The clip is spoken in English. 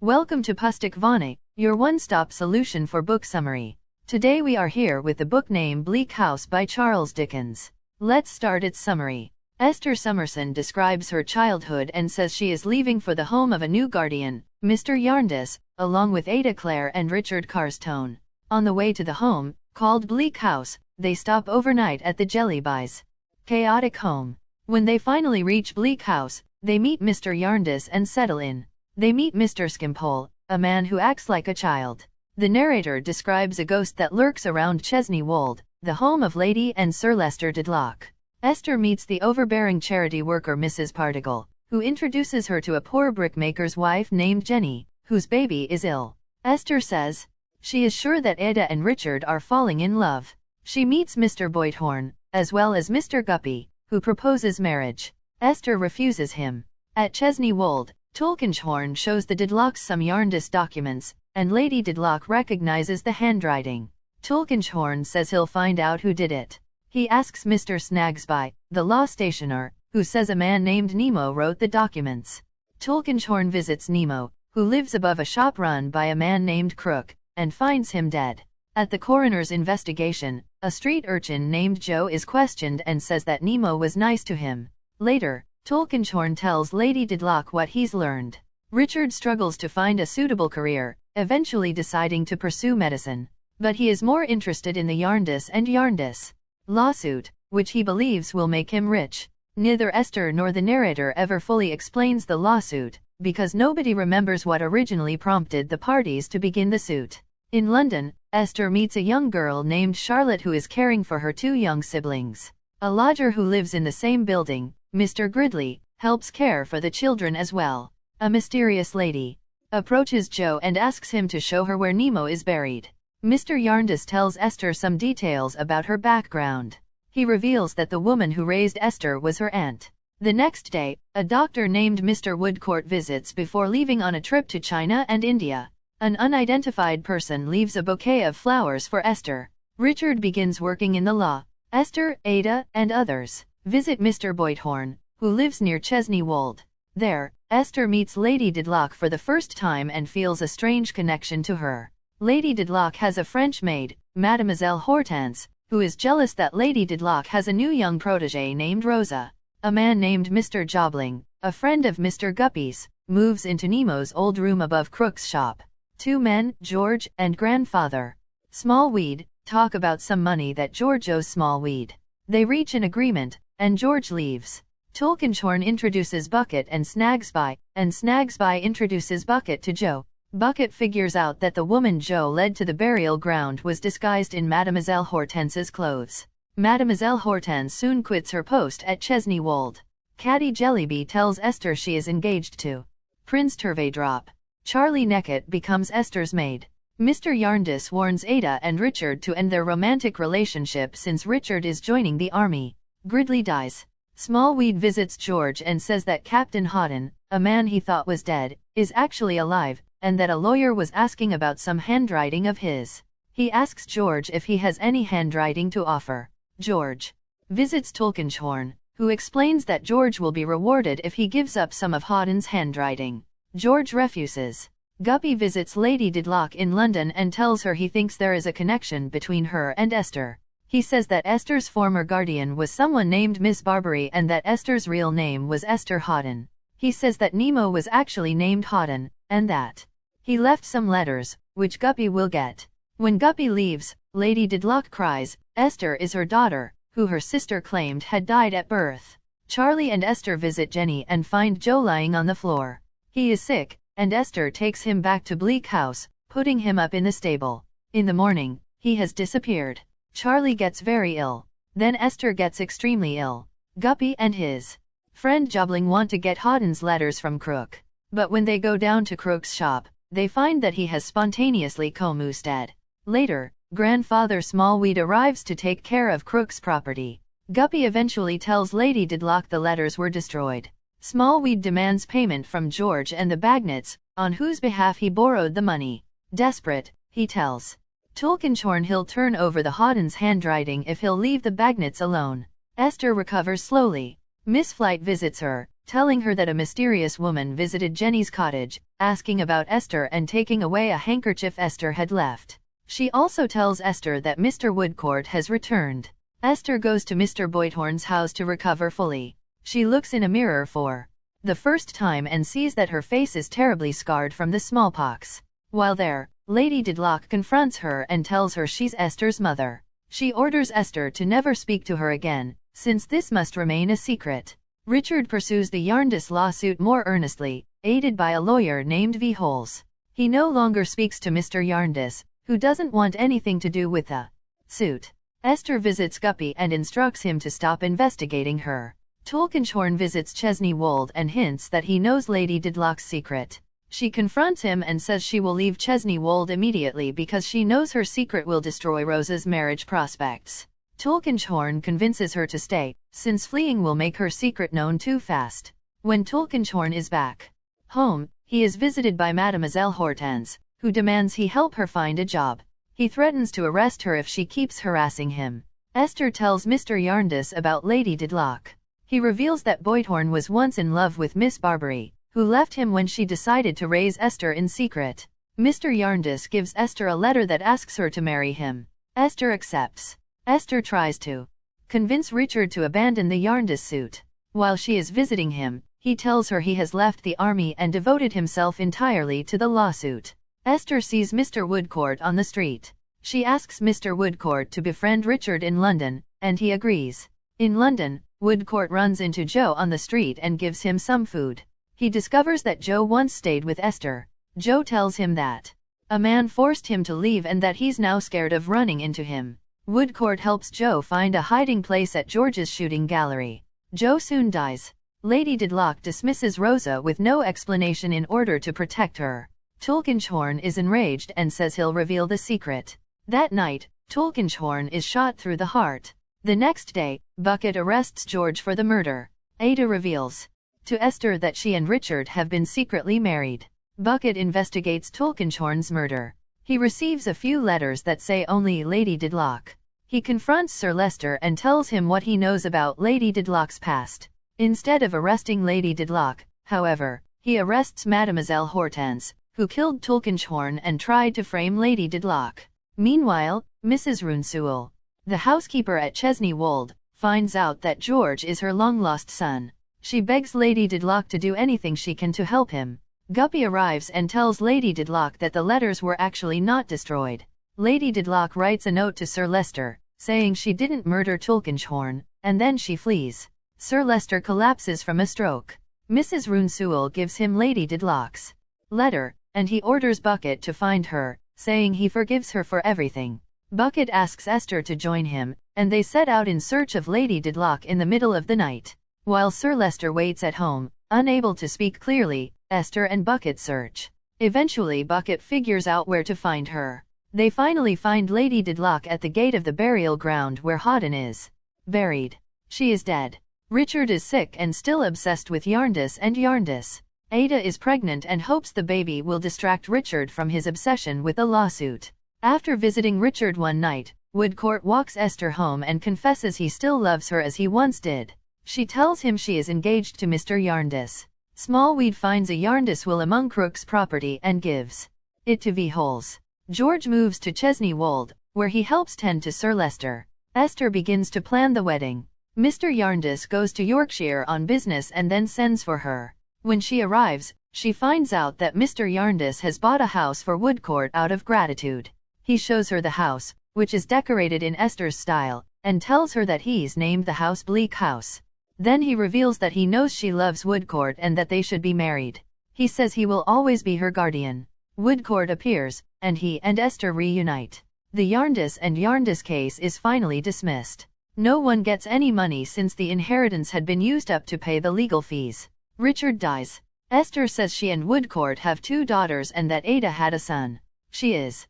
Welcome to Pustik Vane, your one-stop solution for book summary. Today we are here with the book name Bleak House by Charles Dickens. Let's start its summary. Esther Summerson describes her childhood and says she is leaving for the home of a new guardian, Mr. Jarndyce, along with Ada Clare and Richard Carstone. On the way to the home, called Bleak House, they stop overnight at the Jellyby's chaotic home. When they finally reach Bleak House, they meet Mr. Jarndyce and settle in. They meet Mr. Skimpole, a man who acts like a child. The narrator describes a ghost that lurks around Chesney Wold, the home of Lady and Sir Leicester Dedlock. Esther meets the overbearing charity worker Mrs. Pardiggle, who introduces her to a poor brickmaker's wife named Jenny, whose baby is ill. Esther says she is sure that Ada and Richard are falling in love. She meets Mr. Boythorn, as well as Mr. Guppy, who proposes marriage. Esther refuses him. At Chesney Wold, Tulkinghorn shows the Dedlocks some Jarndyce documents, and Lady Dedlock recognizes the handwriting. Tulkinghorn says he'll find out who did it. He asks Mr. Snagsby, the law stationer, who says a man named Nemo wrote the documents. Tulkinghorn visits Nemo, who lives above a shop run by a man named Crook, and finds him dead. At the coroner's investigation, a street urchin named Joe is questioned and says that Nemo was nice to him. Later, Tulkinghorn tells Lady Dedlock what he's learned. Richard struggles to find a suitable career, eventually deciding to pursue medicine. But he is more interested in the Jarndyce and Jarndyce lawsuit, which he believes will make him rich. Neither Esther nor the narrator ever fully explains the lawsuit, because nobody remembers what originally prompted the parties to begin the suit. In London, Esther meets a young girl named Charlotte who is caring for her two young siblings. A lodger who lives in the same building, Mr. Gridley, helps care for the children as well. A mysterious lady approaches Joe and asks him to show her where Nemo is buried. Mr. Jarndyce tells Esther some details about her background. He reveals that the woman who raised Esther was her aunt. The next day, a doctor named Mr. Woodcourt visits before leaving on a trip to China and India. An unidentified person leaves a bouquet of flowers for Esther. Richard begins working in the law. Esther, Ada, and others visit Mr. Boythorn, who lives near Chesney Wold. There, Esther meets Lady Dedlock for the first time and feels a strange connection to her. Lady Dedlock has a French maid, Mademoiselle Hortense, who is jealous that Lady Dedlock has a new young protégée named Rosa. A man named Mr. Jobling, a friend of Mr. Guppy's, moves into Nemo's old room above Crook's shop. Two men, George and grandfather Smallweed, talk about some money that George owes Smallweed. They reach an agreement, and George leaves. Tulkinghorn introduces Bucket and Snagsby introduces Bucket to Joe. Bucket figures out that the woman Joe led to the burial ground was disguised in Mademoiselle Hortense's clothes. Mademoiselle Hortense soon quits her post at Chesney Wold. Caddy Jellyby tells Esther she is engaged to Prince Turveydrop. Charlie Neckett becomes Esther's maid. Mr. Jarndyce warns Ada and Richard to end their romantic relationship since Richard is joining the army. Gridley dies. Smallweed visits George and says that Captain Hawdon, a man he thought was dead, is actually alive, and that a lawyer was asking about some handwriting of his. He asks George if he has any handwriting to offer. George visits Tulkinghorn, who explains that George will be rewarded if he gives up some of Hawdon's handwriting. George refuses. Guppy visits Lady Dedlock in London and tells her he thinks there is a connection between her and Esther. He says that Esther's former guardian was someone named Miss Barbary and that Esther's real name was Esther Hawdon. He says that Nemo was actually named Hawdon, and that he left some letters, which Guppy will get. When Guppy leaves, Lady Dedlock cries. Esther is her daughter, who her sister claimed had died at birth. Charlie and Esther visit Jenny and find Joe lying on the floor. He is sick, and Esther takes him back to Bleak House, putting him up in the stable. In the morning, he has disappeared. Charlie gets very ill. Then Esther gets extremely ill. Guppy and his friend Jobling want to get Hawdon's letters from Crook. But when they go down to Crook's shop, they find that he has spontaneously commused dead. Later, grandfather Smallweed arrives to take care of Crook's property. Guppy eventually tells Lady Dedlock the letters were destroyed. Smallweed demands payment from George and the Bagnets, on whose behalf he borrowed the money. Desperate, he tells Tulkinghorn he'll turn over the Hawdon's handwriting if he'll leave the Bagnets alone. Esther recovers slowly. Miss Flight visits her, telling her that a mysterious woman visited Jenny's cottage, asking about Esther and taking away a handkerchief Esther had left. She also tells Esther that Mr. Woodcourt has returned. Esther goes to Mr. Boythorn's house to recover fully. She looks in a mirror for the first time and sees that her face is terribly scarred from the smallpox. While there, Lady Dedlock confronts her and tells her she's Esther's mother. She orders Esther to never speak to her again, since this must remain a secret. Richard pursues the Jarndyce lawsuit more earnestly, aided by a lawyer named V. Holes. He no longer speaks to Mr. Jarndyce, who doesn't want anything to do with the suit. Esther visits Guppy and instructs him to stop investigating her. Tulkinghorn visits Chesney Wold and hints that he knows Lady Dedlock's secret. She confronts him and says she will leave Chesney Wold immediately because she knows her secret will destroy Rose's marriage prospects. Tulkinghorn convinces her to stay, since fleeing will make her secret known too fast. When Tulkinghorn is back home, he is visited by Mademoiselle Hortense, who demands he help her find a job. He threatens to arrest her if she keeps harassing him. Esther tells Mr. Jarndyce about Lady Dedlock. He reveals that Boythorn was once in love with Miss Barbary, who left him when she decided to raise Esther in secret. Mr. Jarndyce gives Esther a letter that asks her to marry him. Esther accepts. Esther tries to convince Richard to abandon the Jarndyce suit. While she is visiting him, he tells her he has left the army and devoted himself entirely to the lawsuit. Esther sees Mr. Woodcourt on the street. She asks Mr. Woodcourt to befriend Richard in London, and he agrees. In London, Woodcourt runs into Joe on the street and gives him some food. He discovers that Joe once stayed with Esther. Joe tells him that a man forced him to leave and that he's now scared of running into him. Woodcourt helps Joe find a hiding place at George's shooting gallery. Joe soon dies. Lady Dedlock dismisses Rosa with no explanation in order to protect her. Tulkinghorn is enraged and says he'll reveal the secret. That night, Tulkinghorn is shot through the heart. The next day, Bucket arrests George for the murder. Ada reveals to Esther that she and Richard have been secretly married. Bucket investigates Tulkinghorn's murder. He receives a few letters that say only Lady Dedlock. He confronts Sir Leicester and tells him what he knows about Lady Dedlock's past. Instead of arresting Lady Dedlock, however, he arrests Mademoiselle Hortense, who killed Tulkinghorn and tried to frame Lady Dedlock. Meanwhile, Mrs. Rounsewell, the housekeeper at Chesney Wold, finds out that George is her long-lost son. She begs Lady Dedlock to do anything she can to help him. Guppy arrives and tells Lady Dedlock that the letters were actually not destroyed. Lady Dedlock writes a note to Sir Leicester, saying she didn't murder Tulkinghorn, and then she flees. Sir Leicester collapses from a stroke. Mrs. Rounsewell gives him Lady Dedlock's letter, and he orders Bucket to find her, saying he forgives her for everything. Bucket asks Esther to join him, and they set out in search of Lady Dedlock in the middle of the night. While Sir Leicester waits at home, unable to speak clearly, Esther and Bucket search. Eventually Bucket figures out where to find her. They finally find Lady Dedlock at the gate of the burial ground where Houghton is buried. She is dead. Richard is sick and still obsessed with Jarndyce and Jarndyce. Ada is pregnant and hopes the baby will distract Richard from his obsession with the lawsuit. After visiting Richard one night, Woodcourt walks Esther home and confesses he still loves her as he once did. She tells him she is engaged to Mr. Jarndyce. Smallweed finds a Jarndyce will among Crook's property and gives it to V. Holes. George moves to Chesney Wold, where he helps tend to Sir Leicester. Esther begins to plan the wedding. Mr. Jarndyce goes to Yorkshire on business and then sends for her. When she arrives, she finds out that Mr. Jarndyce has bought a house for Woodcourt out of gratitude. He shows her the house, which is decorated in Esther's style, and tells her that he's named the house Bleak House. Then he reveals that he knows she loves Woodcourt and that they should be married. He says he will always be her guardian. Woodcourt appears, and he and Esther reunite. The Jarndyce and Jarndyce case is finally dismissed. No one gets any money since the inheritance had been used up to pay the legal fees. Richard dies. Esther says she and Woodcourt have 2 daughters and that Ada had a son. She is